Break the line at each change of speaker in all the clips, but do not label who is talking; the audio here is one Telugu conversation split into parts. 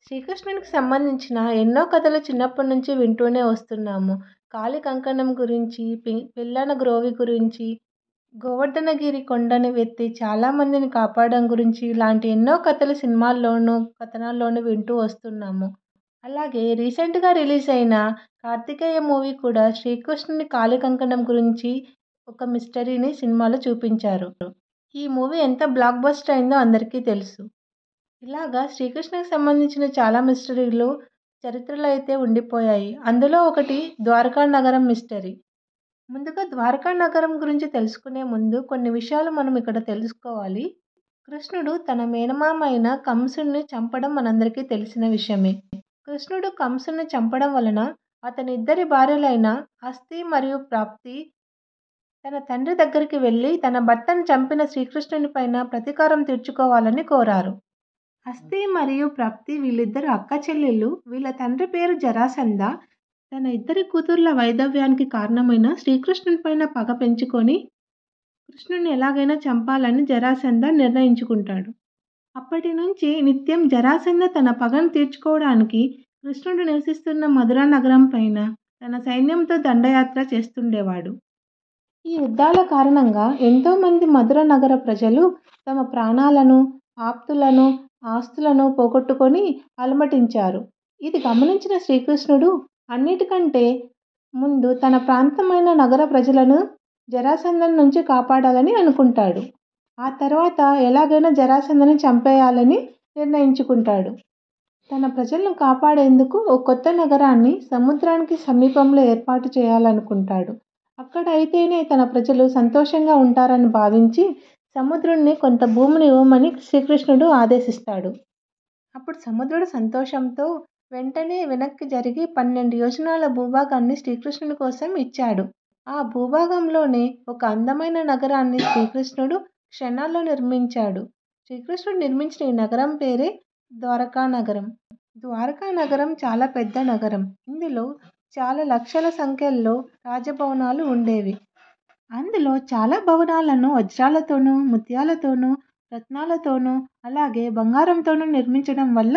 శ్రీకృష్ణునికి సంబంధించిన ఎన్నో కథలు చిన్నప్పటి నుంచి వింటూనే వస్తున్నాము. కాలి కంకణం గురించి, పిల్లన గ్రోవి గురించి, గోవర్ధనగిరి కొండని ఎత్తి చాలామందిని కాపాడడం గురించి ఇలాంటి ఎన్నో కథలు సినిమాల్లోనూ, కథనాల్లోనూ వింటూ వస్తున్నాము. అలాగే రీసెంట్‌గా రిలీజ్ అయిన 'కార్తికేయ' మూవీ కూడా శ్రీకృష్ణుని కాలి కంకణం గురించి ఒక మిస్టరీని సినిమాలో చూపించారు. ఈ మూవీ ఎంత బ్లాక్ బస్టర్ అయిందో అందరికీ తెలుసు. ఇలాగా శ్రీకృష్ణకి సంబంధించిన చాలా మిస్టరీలు చరిత్రలో అయితే ఉండిపోయాయి. అందులో ఒకటి ద్వారకా నగరం మిస్టరీ. ముందుగా ద్వారకా నగరం గురించి తెలుసుకునే ముందు కొన్ని విషయాలు మనం ఇక్కడ తెలుసుకోవాలి. కృష్ణుడు తన మేనమామ అయిన కంసుడిని చంపడం మనందరికీ తెలిసిన విషయమే. కృష్ణుడు కంసుడిని చంపడం వలన అతని ఇద్దరి భార్యలైన అస్థి మరియు ప్రాప్తి తన తండ్రి దగ్గరికి వెళ్ళి తన భర్తను చంపిన శ్రీకృష్ణుని పైన ప్రతీకారం తీర్చుకోవాలని కోరారు. అస్థి మరియు ప్రాప్తి వీళ్ళిద్దరు అక్క చెల్లెళ్ళు. వీళ్ళ తండ్రి పేరు జరాసంధ. తన ఇద్దరి కూతుర్ల వైధవ్యానికి కారణమైన శ్రీకృష్ణుని పైన పగ పెంచుకొని కృష్ణుని ఎలాగైనా చంపాలని జరాసంధ నిర్ణయించుకుంటాడు. అప్పటి నుంచి నిత్యం జరాసంధ తన పగను తీర్చుకోవడానికి కృష్ణుడు నివసిస్తున్న మధుర నగరం పైన తన సైన్యంతో దండయాత్ర చేస్తుండేవాడు. ఈ యుద్ధాల కారణంగా ఎంతోమంది మధుర నగర ప్రజలు తమ ప్రాణాలను, ఆప్తులను, ఆస్తులను పోగొట్టుకొని అలమటించారు. ఇది గమనించిన శ్రీకృష్ణుడు అన్నిటికంటే ముందు తన ప్రాంతమైన నగర ప్రజలను జరాసంధం నుంచి కాపాడాలని అనుకుంటాడు. ఆ తర్వాత ఎలాగైనా జరాసంధని చంపేయాలని నిర్ణయించుకుంటాడు. తన ప్రజలను కాపాడేందుకు ఓ కొత్త నగరాన్ని సముద్రానికి సమీపంలో ఏర్పాటు చేయాలనుకుంటాడు. అక్కడ అయితేనే తన ప్రజలు సంతోషంగా ఉంటారని భావించి సముద్రుడిని కొంత భూమిని ఇవ్వమని శ్రీకృష్ణుడు ఆదేశిస్తాడు. అప్పుడు సముద్రుడు సంతోషంతో వెంటనే వెనక్కి జరిగి 12 యోజనాల భూభాగాన్ని శ్రీకృష్ణుడి కోసం ఇచ్చాడు. ఆ భూభాగంలోనే ఒక అందమైన నగరాన్ని శ్రీకృష్ణుడు క్షణాల్లో నిర్మించాడు. శ్రీకృష్ణుడు నిర్మించిన ఈ నగరం పేరే ద్వారకా నగరం. ద్వారకా నగరం చాలా పెద్ద నగరం. ఇందులో చాలా లక్షల సంఖ్యలో రాజభవనాలు ఉండేవి. అందులో చాలా భవనాలను వజ్రాలతోనూ, ముత్యాలతోనూ, రత్నాలతోనూ, అలాగే బంగారంతోనూ నిర్మించడం వల్ల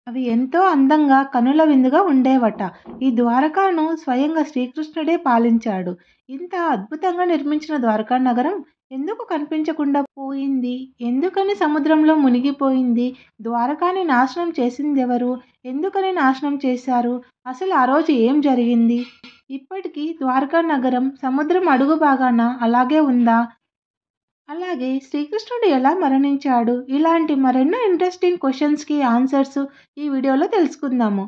అవి ఎంతో అందంగా కనుల విందుగా ఉండేవట. ఈ ద్వారకాను స్వయంగా శ్రీకృష్ణుడే పాలించాడు. ఇంత అద్భుతంగా నిర్మించిన ద్వారకా నగరం ఎందుకు కనిపించకుండా పోయింది? ఎందుకని సముద్రంలో మునిగిపోయింది? ద్వారకాని నాశనం చేసిందెవరు? ఎందుకని నాశనం చేశారు? అసలు ఆ రోజు ఏం జరిగింది? ఇప్పటికీ ద్వారకా నగరం సముద్రం అడుగు భాగాన అలాగే ఉందా? అలాగే శ్రీకృష్ణుడు ఎలా మరణించాడు? ఇలాంటి మరెన్నో ఇంట్రెస్టింగ్ క్వశ్చన్స్కి ఆన్సర్స్ ఈ వీడియోలో తెలుసుకుందాము.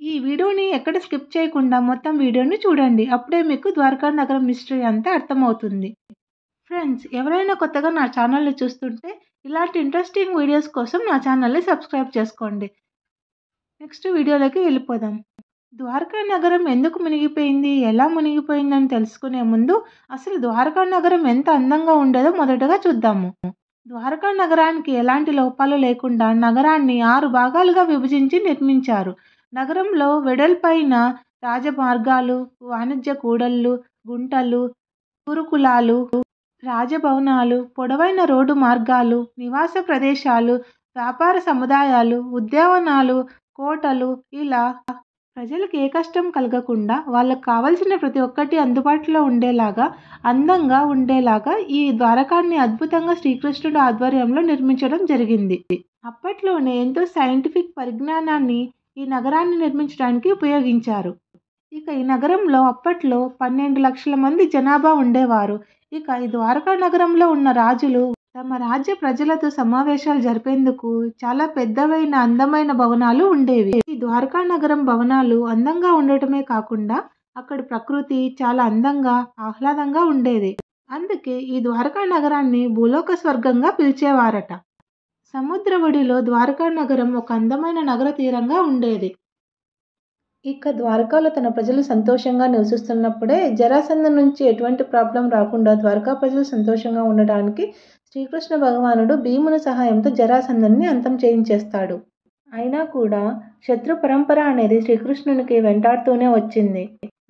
ఈ వీడియోని ఎక్కడ స్కిప్ చేయకుండా మొత్తం వీడియోని చూడండి. అప్పుడే మీకు ద్వారకా నగరం మిస్టరీ అంతా అర్థమవుతుంది. ఫ్రెండ్స్, ఎవరైనా కొత్తగా నా ఛానల్ని చూస్తుంటే ఇలాంటి ఇంట్రెస్టింగ్ వీడియోస్ కోసం నా ఛానల్ని సబ్స్క్రైబ్ చేసుకోండి. నెక్స్ట్ వీడియోలోకి వెళ్ళిపోదాం. ద్వారకా నగరం ఎందుకు మునిగిపోయింది, ఎలా మునిగిపోయిందని తెలుసుకునే ముందు అసలు ద్వారకా నగరం ఎంత అందంగా ఉండేదో మొదటగా చూద్దాము. ద్వారకా నగరానికి ఎలాంటి లోపాలు లేకుండా నగరాన్ని 6 భాగాలుగా విభజించి నిర్మించారు. నగరంలో వెడల్పైన రాజమార్గాలు, వాణిజ్య కూడళ్ళు, గుంటలు, గురుకులాలు, రాజభవనాలు, పొడవైన రోడ్డు మార్గాలు, నివాస ప్రదేశాలు, వ్యాపార సముదాయాలు, ఉద్యానవనాలు, కోటలు, ఇలా ప్రజలకు ఏ కష్టం కలగకుండా వాళ్ళకు కావలసిన ప్రతి ఒక్కటి అందుబాటులో ఉండేలాగా, అందంగా ఉండేలాగా ఈ ద్వారకాన్ని అద్భుతంగా శ్రీకృష్ణుడు ఆధ్వర్యంలో నిర్మించడం జరిగింది. అప్పట్లోనే ఎంతో సైంటిఫిక్ పరిజ్ఞానాన్ని ఈ నగరాన్ని నిర్మించడానికి ఉపయోగించారు. ఇక ఈ నగరంలో అప్పట్లో 12 లక్షల మంది జనాభా ఉండేవారు. ఇక ఈ ద్వారకా నగరంలో ఉన్న రాజులు తమ రాజ్య ప్రజలతో సమావేశాలు జరిపేందుకు చాలా పెద్దవైన అందమైన భవనాలు ఉండేవి. ఈ ద్వారకా నగరం భవనాలు అందంగా ఉండటమే కాకుండా అక్కడి ప్రకృతి చాలా అందంగా, ఆహ్లాదంగా ఉండేది. అందుకే ఈ ద్వారకా నగరాన్ని భూలోక స్వర్గంగా పిలిచేవారట. సముద్ర ఒడిలో ద్వారకా నగరం ఒక అందమైన నగర తీరంగా ఉండేది. ఇక ద్వారకాలో తన ప్రజలు సంతోషంగా నివసిస్తున్నప్పుడే జరాసంధ నుంచి ఎటువంటి ప్రాబ్లం రాకుండా ద్వారకా ప్రజలు సంతోషంగా ఉండడానికి శ్రీకృష్ణ భగవానుడు భీముని సహాయంతో జరాసంధని అంతం చేయించేస్తాడు. అయినా కూడా శత్రు పరంపర అనేది శ్రీకృష్ణునికి వెంటాడుతూనే వచ్చింది.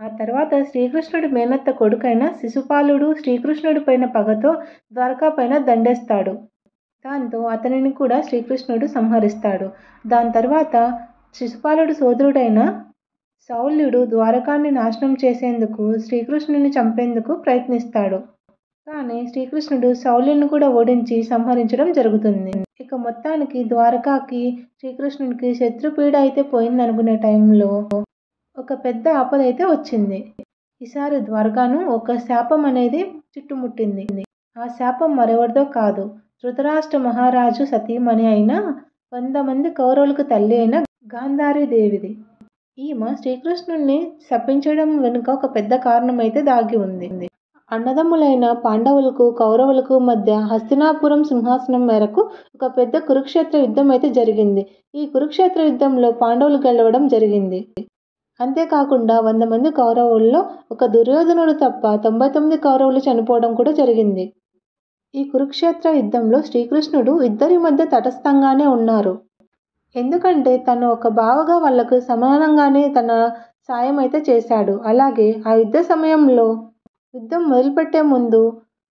ఆ తర్వాత శ్రీకృష్ణుడి మేనత్త కొడుకైన శిశుపాలుడు శ్రీకృష్ణుడి పైన పగతో ద్వారకా పైన దండేస్తాడు. దాంతో అతనిని కూడా శ్రీకృష్ణుడు సంహరిస్తాడు. దాని తర్వాత శిశుపాలుడి సోదరుడైన శల్యుడు ద్వారకాన్ని నాశనం చేసేందుకు శ్రీకృష్ణుని చంపేందుకు ప్రయత్నిస్తాడు. కానీ శ్రీకృష్ణుడు శల్యుని కూడా ఓడించి సంహరించడం జరుగుతుంది. ఇక మొత్తానికి ద్వారకాకి శ్రీకృష్ణునికి శత్రుపీడ అయితే పోయిందనుకునే టైంలో ఒక పెద్ద ఆపద అయితే వచ్చింది. ఈసారి ద్వారకాను ఒక శాపం అనేది చుట్టుముట్టింది. ఆ శాపం మరెవరిదో కాదు, ధృతరాష్ట్ర మహారాజు సతీమణి అయిన 100 మంది కౌరవులకు తల్లి అయిన గాంధారీదేవిది. ఈమె శ్రీకృష్ణుణ్ణి శపించడం వెనుక ఒక పెద్ద కారణం అయితే దాగి ఉంది. అన్నదమ్ములైన పాండవులకు కౌరవులకు మధ్య హస్తినాపురం సింహాసనం మేరకు ఒక పెద్ద కురుక్షేత్ర యుద్ధం అయితే జరిగింది. ఈ కురుక్షేత్ర యుద్ధంలో పాండవులు గెలవడం జరిగింది. అంతేకాకుండా 100 మంది కౌరవుల్లో ఒక దుర్యోధనుడు తప్ప 99 కౌరవులు చనిపోవడం కూడా జరిగింది. ఈ కురుక్షేత్ర యుద్ధంలో శ్రీకృష్ణుడు ఇద్దరి మధ్య తటస్థంగానే ఉన్నారు. ఎందుకంటే తను ఒక బావగా వాళ్లకు సమానంగానే తన సాయం అయితే చేశాడు. అలాగే ఆ యుద్ధ సమయంలో యుద్ధం మొదలుపెట్టే ముందు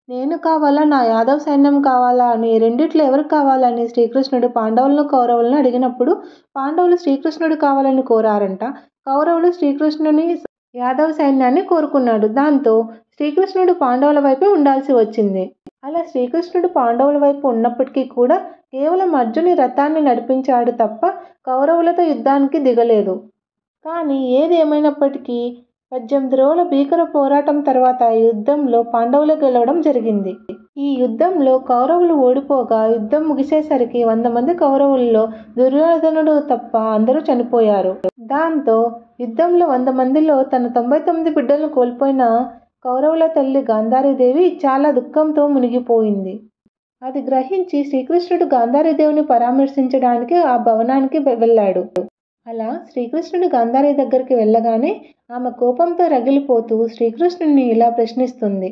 నేను కావాలా, నా యాదవ్ సైన్యం కావాలా అని రెండిట్లో ఎవరు కావాలని శ్రీకృష్ణుడు పాండవులను కౌరవులను అడిగినప్పుడు పాండవులు శ్రీకృష్ణుడు కావాలని కోరారంట. కౌరవులు శ్రీకృష్ణుని యాదవ్ సైన్యాన్ని కోరుకున్నాడు. దాంతో శ్రీకృష్ణుడు పాండవుల వైపే ఉండాల్సి వచ్చింది. అలా శ్రీకృష్ణుడు పాండవుల వైపు ఉన్నప్పటికీ కూడా కేవలం అర్జుని రథాన్ని నడిపించాడు తప్ప కౌరవులతో యుద్ధానికి దిగలేదు. కానీ ఏది ఏమైనప్పటికీ 18 రోజుల భీకర పోరాటం తర్వాత ఈ యుద్ధంలో పాండవులు గెలవడం జరిగింది. ఈ యుద్ధంలో కౌరవులు ఓడిపోగా యుద్ధం ముగిసేసరికి 100 మంది కౌరవుల్లో దుర్యోధనుడు తప్ప అందరూ చనిపోయారు. దాంతో యుద్ధంలో 100 మందిలో తన 99 బిడ్డలను కోల్పోయిన కౌరవుల తల్లి గాంధారీదేవి చాలా దుఃఖంతో మునిగిపోయింది. అది గ్రహించి శ్రీకృష్ణుడు గాంధారీదేవిని పరామర్శించడానికి ఆ భవనానికి వెళ్ళాడు. అలా శ్రీకృష్ణుడు గాంధారి దగ్గరికి వెళ్ళగానే ఆమె కోపంతో రగిలిపోతూ శ్రీకృష్ణుడిని ఇలా ప్రశ్నిస్తుంది.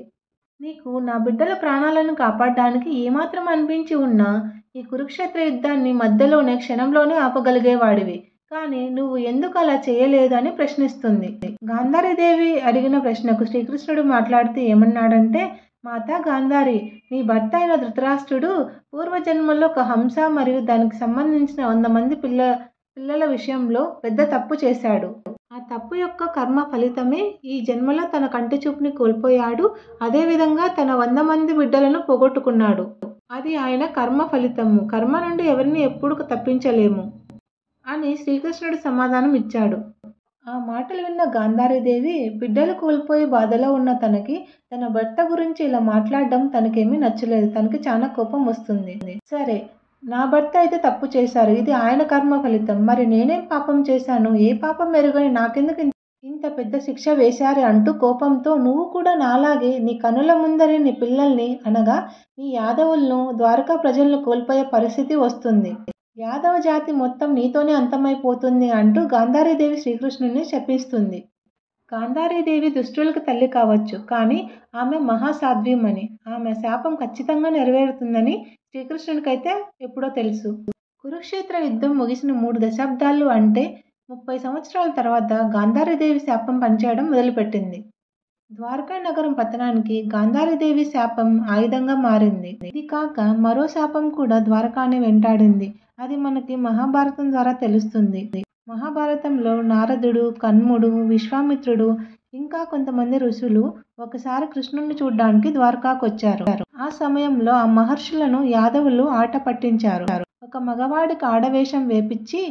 నీకు నా బిడ్డల ప్రాణాలను కాపాడడానికి ఏమాత్రం అనిపించి ఉన్నా ఈ కురుక్షేత్ర యుద్ధాన్ని మధ్యలోనే క్షణంలోనే ఆపగలిగేవాడివి. కానీ నువ్వు ఎందుకు అలా చేయలేదు అని ప్రశ్నిస్తుంది. గాంధారీదేవి అడిగిన ప్రశ్నకు శ్రీకృష్ణుడు మాట్లాడుతూ ఏమన్నాడంటే, మాతా గాంధారి, నీ భర్త అయిన ధృతరాష్ట్రుడు పూర్వజన్మలో ఒక హంస మరియు దానికి సంబంధించిన 100 మంది పిల్లల విషయంలో పెద్ద తప్పు చేశాడు. ఆ తప్పు యొక్క కర్మ ఫలితమే ఈ జన్మలో తన కంటి చూపుని కోల్పోయాడు. అదేవిధంగా తన 100 మంది బిడ్డలను పోగొట్టుకున్నాడు. అది ఆయన కర్మ ఫలితము. కర్మ నుండి ఎవరిని ఎప్పుడు తప్పించలేము అని శ్రీకృష్ణుడు సమాధానం ఇచ్చాడు. ఆ మాటలు విన్న గాంధారీదేవి బిడ్డలు కోల్పోయి బాధలో ఉన్న తనకి తన భర్త గురించి ఇలా మాట్లాడడం తనకేమీ నచ్చలేదు. తనకి చాలా కోపం వస్తుంది. సరే, నా భర్త అయితే తప్పు చేశారు, ఇది ఆయన కర్మ ఫలితం. మరి నేనేం పాపం చేశాను? ఏ పాపం మెరుగని నాకెందుకు ఇంత పెద్ద శిక్ష వేశారు అంటూ కోపంతో, నువ్వు కూడా నాలాగే నీ కనుల ముందరే నీ పిల్లల్ని అనగా నీ యాదవులను, ద్వారకా ప్రజలను కోల్పోయే పరిస్థితి వస్తుంది. యాదవ జాతి మొత్తం నీతోనే అంతమైపోతుంది అంటూ గాంధారీదేవి శ్రీకృష్ణుని శపిస్తుంది. గాంధారీదేవి దుష్టులకు తల్లి కావచ్చు, కానీ ఆమె మహాసాధ్వీమణి. ఆమె శాపం ఖచ్చితంగా నెరవేరుతుందని శ్రీకృష్ణునికైతే ఎప్పుడో తెలుసు. కురుక్షేత్ర యుద్ధం ముగిసిన 3 దశాబ్దాలు అంటే 30 సంవత్సరాల తర్వాత గాంధారీదేవి శాపం పనిచేయడం మొదలుపెట్టింది. ద్వారకా నగరం పతనానికి గాంధారీదేవి శాపం ఆయుధంగా మారింది. ఇది కాక మరో శాపం కూడా ద్వారకాని వెంటాడింది. అది మనకి మహాభారతం ద్వారా తెలుస్తుంది. మహాభారతంలో నారదుడు, కన్ముడు, విశ్వామిత్రుడు ఇంకా కొంతమంది ఋషులు ఒకసారి కృష్ణుణ్ణి చూడ్డానికి ద్వారకాకు వచ్చారు. ఆ సమయంలో ఆ మహర్షులను యాదవులు ఆట పట్టించారు. ఒక మగవాడికి ఆడవేషం వేపించి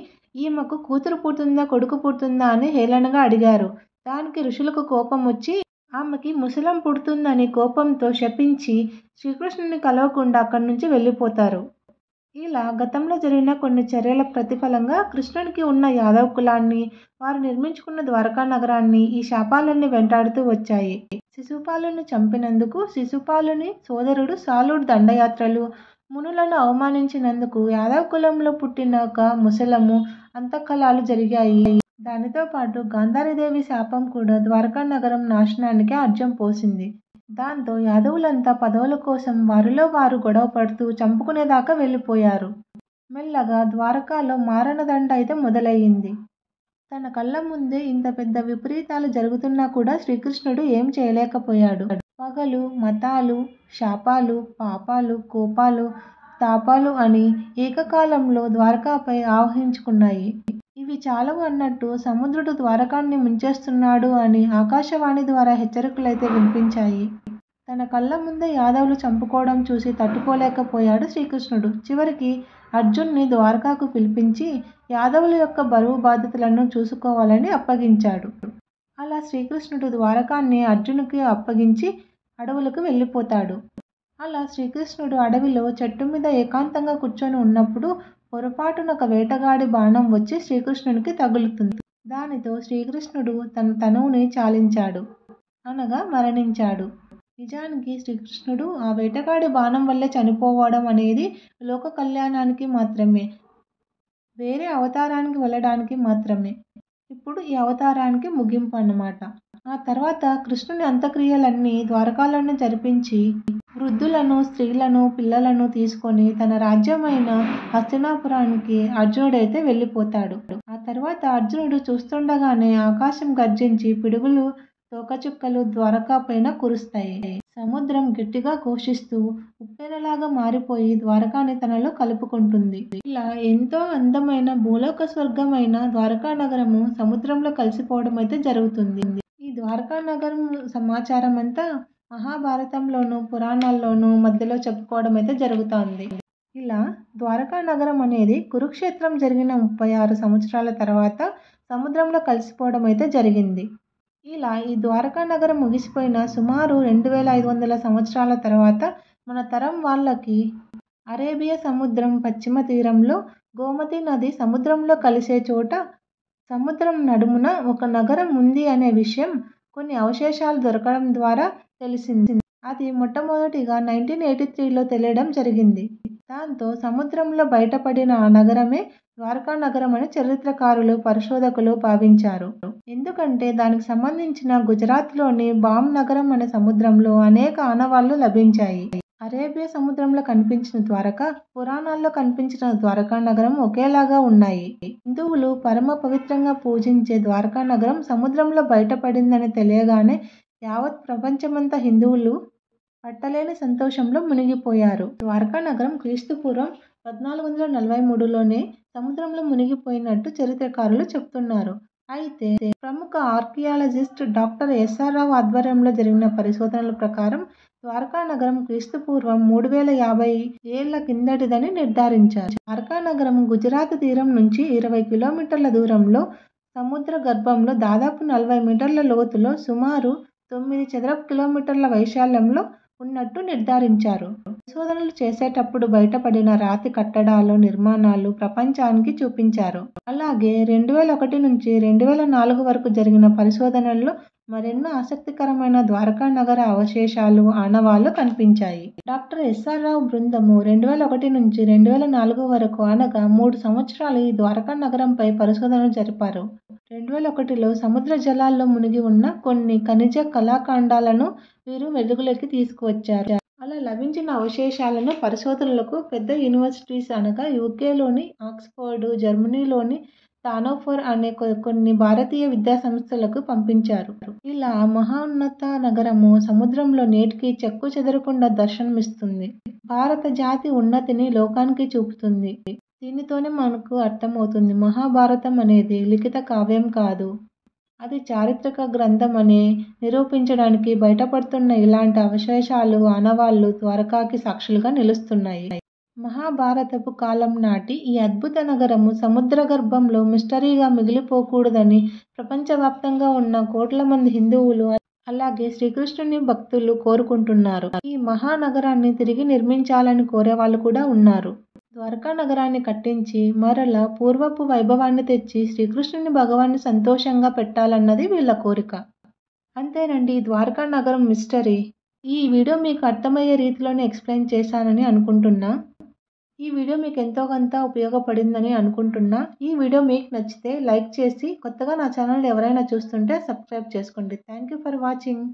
ఈమెకు కూతురు పుడుతుందా కొడుకు పుడుతుందా అని హేళనగా అడిగారు. దానికి ఋషులకు కోపం వచ్చి ఆమెకి ముసలం పుడుతుందని కోపంతో శపించి శ్రీకృష్ణుని కలవకుండా అక్కడి నుంచి వెళ్ళిపోతారు. ఇలా గతంలో జరిగిన కొన్ని చర్యల ప్రతిఫలంగా కృష్ణునికి ఉన్న యాదవ్ కులాన్ని, వారు నిర్మించుకున్న ద్వారకా నగరాన్ని ఈ శాపాలన్నీ వెంటాడుతూ వచ్చాయి. శిశుపాలుని చంపినందుకు శిశుపాలుని సోదరుడు సాలుడు దండయాత్రలు, మునులను అవమానించినందుకు యాదవ్ కులంలో పుట్టిన ఒక ముసలము అంతఃకలాలు జరిగాయి. దానితో పాటు గాంధారీదేవి శాపం కూడా ద్వారకా నగరం నాశనానికి అర్జం పోసింది. దాంతో యాదవులంతా పదవుల కోసం వారిలో వారు గొడవ పడుతూ చంపుకునేదాకా వెళ్ళిపోయారు. మెల్లగా ద్వారకాలో మారణదండ అయితే మొదలయ్యింది. తన కళ్ళ ముందే ఇంత పెద్ద విపరీతాలు జరుగుతున్నా కూడా శ్రీకృష్ణుడు ఏం చేయలేకపోయాడు. పగలు, మతాలు, శాపాలు, పాపాలు, కోపాలు, తాపాలు అని ఏకకాలంలో ద్వారకాపై ఆవహించుకున్నాయి. ఇవి ఇవి చాలవు అన్నట్టు సముద్రుడు ద్వారకాన్ని ముంచేస్తున్నాడు అని ఆకాశవాణి ద్వారా హెచ్చరికలైతే వినిపించాయి. తన కళ్ళ ముందే యాదవులు చంపుకోవడం చూసి తట్టుకోలేకపోయాడు శ్రీకృష్ణుడు. చివరికి అర్జున్ని ద్వారకాకు పిలిపించి యాదవుల యొక్క బరువు బాధ్యతలను చూసుకోవాలని అప్పగించాడు. అలా శ్రీకృష్ణుడు ద్వారకాన్ని అర్జునుకి అప్పగించి అడవులకు వెళ్ళిపోతాడు. అలా శ్రీకృష్ణుడు అడవిలో చెట్టు మీద ఏకాంతంగా కూర్చొని ఉన్నప్పుడు పొరపాటున ఒక వేటగాడి బాణం వచ్చి శ్రీకృష్ణునికి తగులుతుంది. దానితో శ్రీకృష్ణుడు తన తనువుని చాలించాడు, అనగా మరణించాడు. నిజానికి శ్రీకృష్ణుడు ఆ వేటగాడి బాణం వల్లే చనిపోవడం అనేది లోక కళ్యాణానికి మాత్రమే, వేరే అవతారానికి వెళ్ళడానికి మాత్రమే. ఇప్పుడు ఈ అవతారానికి ముగింపు అన్నమాట. ఆ తర్వాత కృష్ణుని అంత్యక్రియలన్నీ ద్వారకాలోనే జరిపించి వృద్ధులను, స్త్రీలను, పిల్లలను తీసుకొని తన రాజ్యమైన హస్తినాపురానికి అర్జునుడైతే వెళ్ళిపోతాడు. ఆ తర్వాత అర్జునుడు చూస్తుండగానే ఆకాశం గర్జించి పిడుగులు, తోకచుక్కలు ద్వారకా పైన కురుస్తాయి. సముద్రం గట్టిగా ఘోషిస్తూ ఉప్పెనలాగా మారిపోయి ద్వారకాని తనలో కలుపుకుంటుంది. ఇలా ఎంతో అందమైన భూలోక స్వర్గమైన ద్వారకా నగరము సముద్రంలో కలిసిపోవడం అయితే జరుగుతుంది. ఈ ద్వారకా నగరం సమాచారం అంతా మహాభారతంలోను, పురాణాల్లోనూ మధ్యలో చెప్పుకోవడం అయితే జరుగుతుంది. ఇలా ద్వారకా నగరం అనేది కురుక్షేత్రం జరిగిన 36 సంవత్సరాల తర్వాత సముద్రంలో కలిసిపోవడం అయితే జరిగింది. ఇలా ఈ ద్వారకా నగరం ముగిసిపోయిన సుమారు 2500 సంవత్సరాల తర్వాత మన తరం వాళ్ళకి అరేబియా సముద్రం పశ్చిమ తీరంలో గోమతి నది సముద్రంలో కలిసే చోట సముద్రం నడుమున ఒక నగరం ఉంది అనే విషయం కొన్ని అవశేషాలు దొరకడం ద్వారా తెలిసింది. అది మొట్టమొదటిగా 1983లో తెలియడం జరిగింది. దాంతో సముద్రంలో బయటపడిన ఆ నగరమే ద్వారకా నగరం అని చరిత్రకారులు, పరిశోధకులు భావించారు. ఎందుకంటే దానికి సంబంధించిన గుజరాత్లోని బామ్ నగరం అనే సముద్రంలో అనేక ఆనవాళ్లు లభించాయి. అరేబియా సముద్రంలో కనిపించిన ద్వారక, పురాణాల్లో కనిపించిన ద్వారకా నగరం ఒకేలాగా ఉన్నాయి. హిందువులు పరమ పవిత్రంగా పూజించే ద్వారకా నగరం సముద్రంలో బయటపడిందని తెలియగానే యావత్ ప్రపంచమంతా హిందువులు పట్టలేని సంతోషంలో మునిగిపోయారు. ద్వారకా నగరం క్రీస్తుపూర్వం 1443లోనే సముద్రంలో మునిగిపోయినట్టు చరిత్రకారులు చెప్తున్నారు. అయితే ప్రముఖ ఆర్కియాలజిస్ట్ డాక్టర్ ఎస్ఆర్ రావు ఆధ్వర్యంలో జరిగిన పరిశోధనల ప్రకారం ద్వారకా నగరం క్రీస్తుపూర్వం 3050 ఏళ్ల కిందటిదని నిర్ధారించారు. ద్వారకా నగరం గుజరాత్ తీరం నుంచి 20 కిలోమీటర్ల దూరంలో సముద్ర గర్భంలో దాదాపు 40 మీటర్ల లోతులో సుమారు 9 చదరపు కిలోమీటర్ల వైశాల్యంలో ఉన్నట్టు నిర్ధారించారు. పరిశోధనలు చేసేటప్పుడు బయటపడిన రాతి కట్టడాలు, నిర్మాణాలు ప్రపంచానికి చూపించారు. అలాగే 2001 నుంచి 2004 వరకు జరిగిన పరిశోధనల్లో మరెన్నో ఆసక్తికరమైన ద్వారకా నగర అవశేషాలు, ఆనవాళ్లు కనిపించాయి. డాక్టర్ ఎస్ఆర్ రావు బృందము 2001 నుంచి 2004 వరకు అనగా 3 సంవత్సరాలు ఈ ద్వారకా నగరంపై పరిశోధనలు జరిపారు. 2001లో సముద్ర జలాల్లో మునిగి ఉన్న కొన్ని ఖనిజ కళాఖండాలను వీరు వెలుగులోకి తీసుకువచ్చారు. అలా లభించిన అవశేషాలను పరిశోధనలకు పెద్ద యూనివర్సిటీస్ అనగా యూకేలోని ఆక్స్ఫర్డ్, జర్మనీలోని హానోవర్ అనే కొన్ని భారతీయ విద్యా సంస్థలకు పంపించారు. ఇలా మహోన్నత నగరము సముద్రంలో నేటికి చెక్కు చెదరకుండా దర్శనమిస్తుంది. భారత జాతి ఉన్నతిని లోకానికి చూపుతుంది. దీనితోనే మనకు అర్థమవుతుంది మహాభారతం అనేది లిఖిత కావ్యం కాదు, అది చారిత్రక గ్రంథం అని నిరూపించడానికి బయటపడుతున్న ఇలాంటి అవశేషాలు, ఆనవాళ్లు ద్వారకాకి సాక్షులుగా నిలుస్తున్నాయి. మహాభారతపు కాలం నాటి ఈ అద్భుత నగరము సముద్ర గర్భంలో మిస్టరీగా మిగిలిపోకూడదని ప్రపంచవ్యాప్తంగా ఉన్న కోట్ల మంది హిందువులు అలాగే శ్రీకృష్ణుని భక్తులు కోరుకుంటున్నారు. ఈ మహానగరాన్ని తిరిగి నిర్మించాలని కోరే వాళ్ళు కూడా ఉన్నారు. ద్వారకా నగరాన్ని కట్టించి మరలా పూర్వపు వైభవాన్ని తెచ్చి శ్రీకృష్ణుని భగవాన్ని సంతోషంగా పెట్టాలన్నది వీళ్ళ కోరిక. అంతేనండి ద్వారకా నగరం మిస్టరీ. ఈ వీడియో మీకు అర్థమయ్యే రీతిలోనే ఎక్స్ప్లెయిన్ చేశానని అనుకుంటున్నా. ఈ వీడియో మీకు ఎంతో కొంత ఉపయోగపడిందని అనుకుంటున్నా. ఈ వీడియో మీకు నచ్చితే లైక్ చేసి కొత్తగా నా ఛానల్ ఎవరైనా చూస్తుంటే సబ్స్క్రైబ్ చేసుకోండి. Thank you for watching.